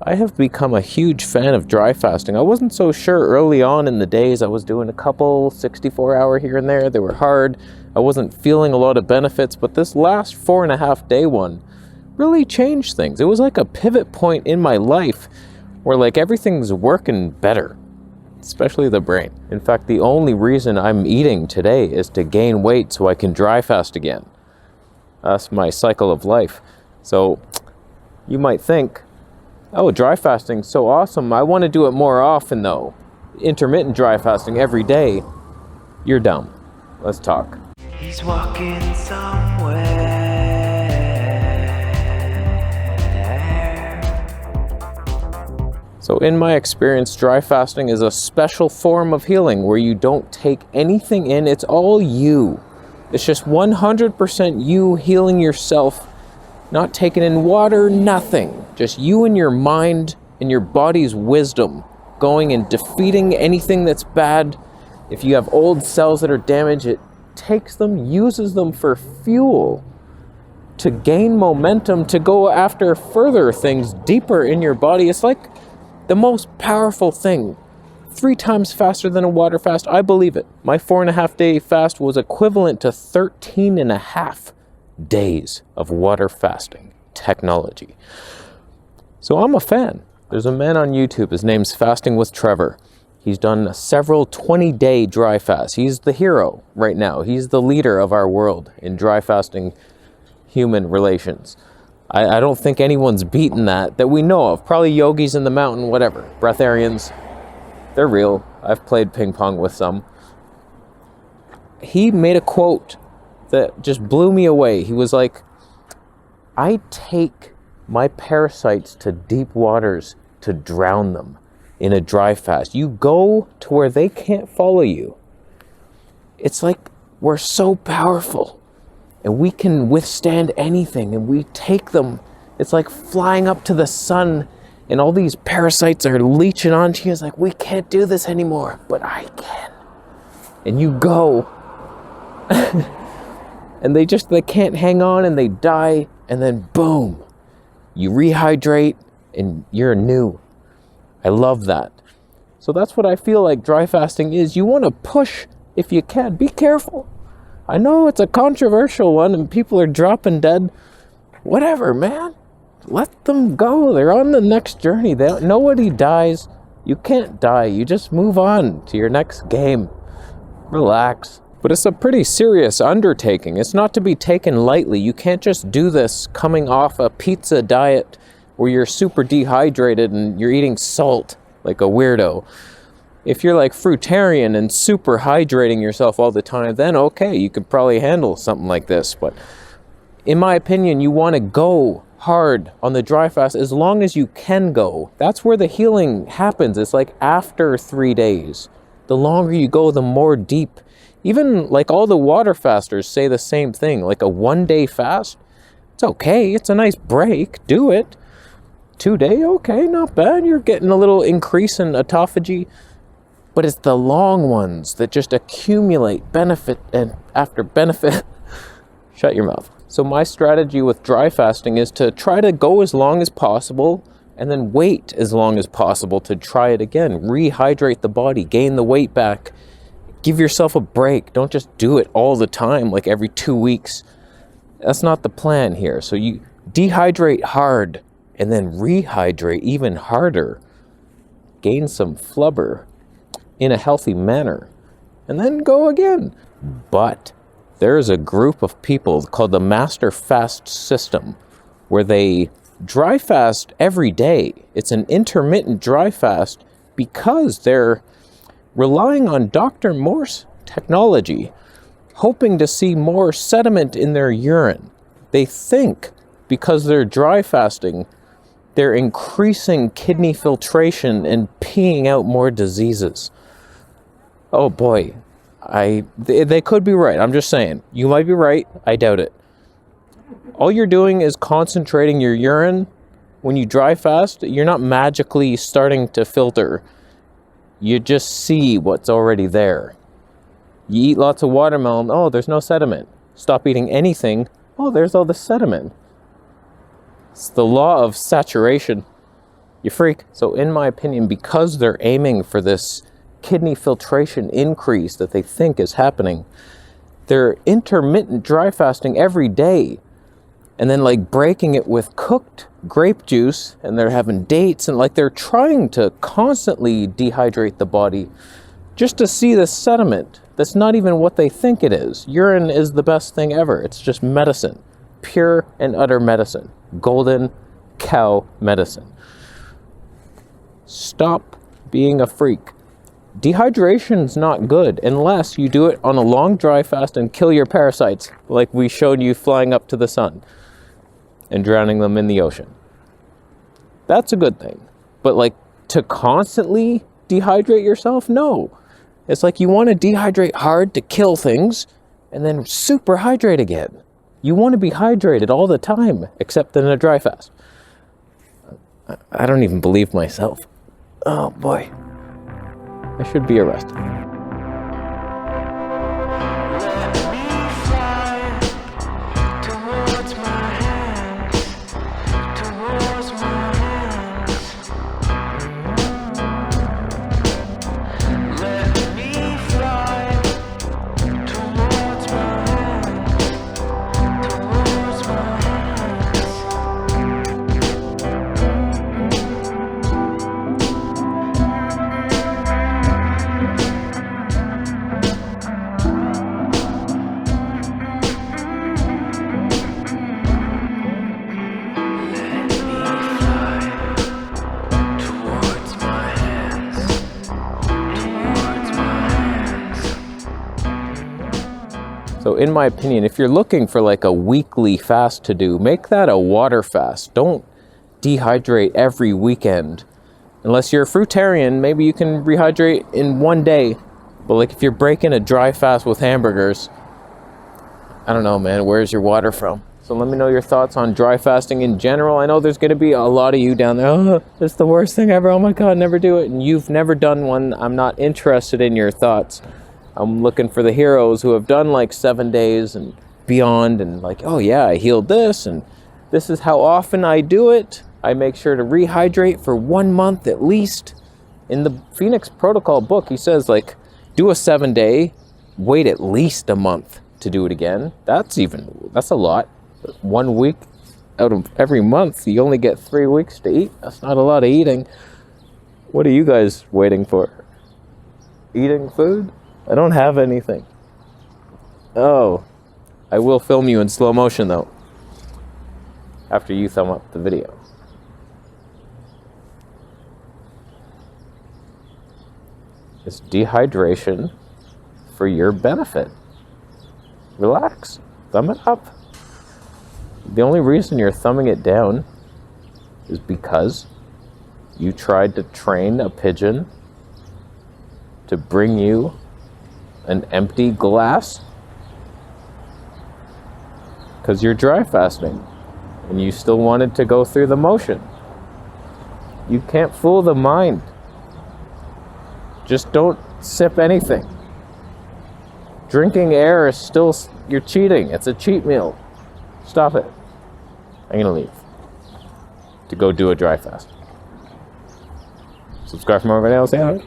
I have become a huge fan of dry fasting. I wasn't so sure early on in the days. I was doing a couple 64-hour here and there. They were hard. I wasn't feeling a lot of benefits, but this last 4.5 day one really changed things. It was like a pivot point in my life where like everything's working better, especially the brain. In fact, the only reason I'm eating today is to gain weight so I can dry fast again. That's my cycle of life. So you might think, oh, dry fasting's so awesome. I want to do it more often though. Intermittent dry fasting every day. You're dumb. Let's talk. He's walking somewhere. So in my experience, dry fasting is a special form of healing where you don't take anything in. It's all you. It's just 100% you healing yourself. Not taking in water, nothing. Just you and your mind and your body's wisdom going and defeating anything that's bad. If you have old cells that are damaged, it takes them, uses them for fuel to gain momentum, to go after further things deeper in your body. It's like the most powerful thing. 3 times faster than a water fast. I believe it. My 4.5 day fast was equivalent to 13.5 days of water fasting technology. So I'm a fan. There's a man on YouTube, his name's Fasting with Trevor. He's done several 20-day dry fasts. He's the hero right now. He's the leader of our world in dry fasting human relations. I don't think anyone's beaten that we know of. Probably yogis in the mountain, whatever. Breatharians, they're real. I've played ping pong with some. He made a quote that just blew me away. He was like, I take my parasites to deep waters to drown them in a dry fast. You go to where they can't follow you. It's like we're so powerful and we can withstand anything and we take them. It's like flying up to the sun and all these parasites are leeching onto you. It's like, we can't do this anymore, but I can. And you go. And they can't hang on and they die, and then boom, you rehydrate and you're new. I love that. So that's what I feel like dry fasting is. You want to push if you can. Be careful. I know it's a controversial one and people are dropping dead. Whatever, man. Let them go. They're on the next journey. Nobody dies. You can't die. You just move on to your next game. Relax. But it's a pretty serious undertaking. It's not to be taken lightly. You can't just do this coming off a pizza diet where you're super dehydrated and you're eating salt like a weirdo. If you're like fruitarian and super hydrating yourself all the time, then okay, you could probably handle something like this. But in my opinion, you want to go hard on the dry fast as long as you can go. That's where the healing happens. It's like after 3 days. The longer you go, the more deep. Even like all the water fasters say the same thing, like a 1-day fast. It's okay, it's a nice break, do it. 2-day, okay, not bad. You're getting a little increase in autophagy. But it's the long ones that just accumulate benefit and after benefit. Shut your mouth. So my strategy with dry fasting is to try to go as long as possible and then wait as long as possible to try it again. Rehydrate the body, gain the weight back. Give yourself a break. Don't just do it all the time, like every 2 weeks. That's not the plan here. So you dehydrate hard and then rehydrate even harder. Gain some flubber in a healthy manner and then go again. But there's a group of people called the Master Fast System where they dry fast every day. It's an intermittent dry fast because they're relying on Dr. Morse technology, hoping to see more sediment in their urine. They think because they're dry fasting, they're increasing kidney filtration and peeing out more diseases. Oh boy, they could be right. I'm just saying. You might be right. I doubt it. All you're doing is concentrating your urine. When you dry fast, you're not magically starting to filter. You just see what's already there. You eat lots of watermelon. Oh, there's no sediment. Stop eating anything. Oh, there's all the sediment. It's the law of saturation. you freak. So in my opinion, because they're aiming for this kidney filtration increase that they think is happening, they're intermittent dry fasting every day, and then like breaking it with cooked grape juice, and they're having dates, and like they're trying to constantly dehydrate the body just to see the sediment. That's not even what they think it is. Urine is the best thing ever. It's just medicine, pure and utter medicine, golden cow medicine. Stop being a freak. Dehydration's not good unless you do it on a long dry fast and kill your parasites, like we showed you flying up to the sun and drowning them in the ocean. That's a good thing. But like to constantly dehydrate yourself, no. It's like you want to dehydrate hard to kill things and then super hydrate again. You want to be hydrated all the time, except in a dry fast. I don't even believe myself. Oh boy. I should be arrested. So in my opinion, if you're looking for like a weekly fast to do, make that a water fast. Don't dehydrate every weekend. Unless you're a fruitarian, maybe you can rehydrate in one day. But like if you're breaking a dry fast with hamburgers, I don't know, man, where's your water from? So let me know your thoughts on dry fasting in general. I know there's going to be a lot of you down there, oh, it's the worst thing ever, oh my God, never do it. And you've never done one. I'm not interested in your thoughts. I'm looking for the heroes who have done like 7 days and beyond, and like, oh yeah, I healed this, and this is how often I do it. I make sure to rehydrate for 1 month at least. In the Phoenix Protocol book, he says like, do a 7-day, wait at least a month to do it again. That's a lot. 1 week out of every month, you only get 3 weeks to eat. That's not a lot of eating. What are you guys waiting for? Eating food? I don't have anything. Oh, I will film you in slow motion though, after you thumb up the video. It's dehydration for your benefit. Relax, thumb it up. The only reason you're thumbing it down is because you tried to train a pigeon to bring you an empty glass, because you're dry fasting and you still wanted to go through the motion. You can't fool the mind. Just don't sip anything. Drinking air is still, you're cheating. It's a cheat meal. Stop it. I'm gonna leave to go do a dry fast. Subscribe for more videos.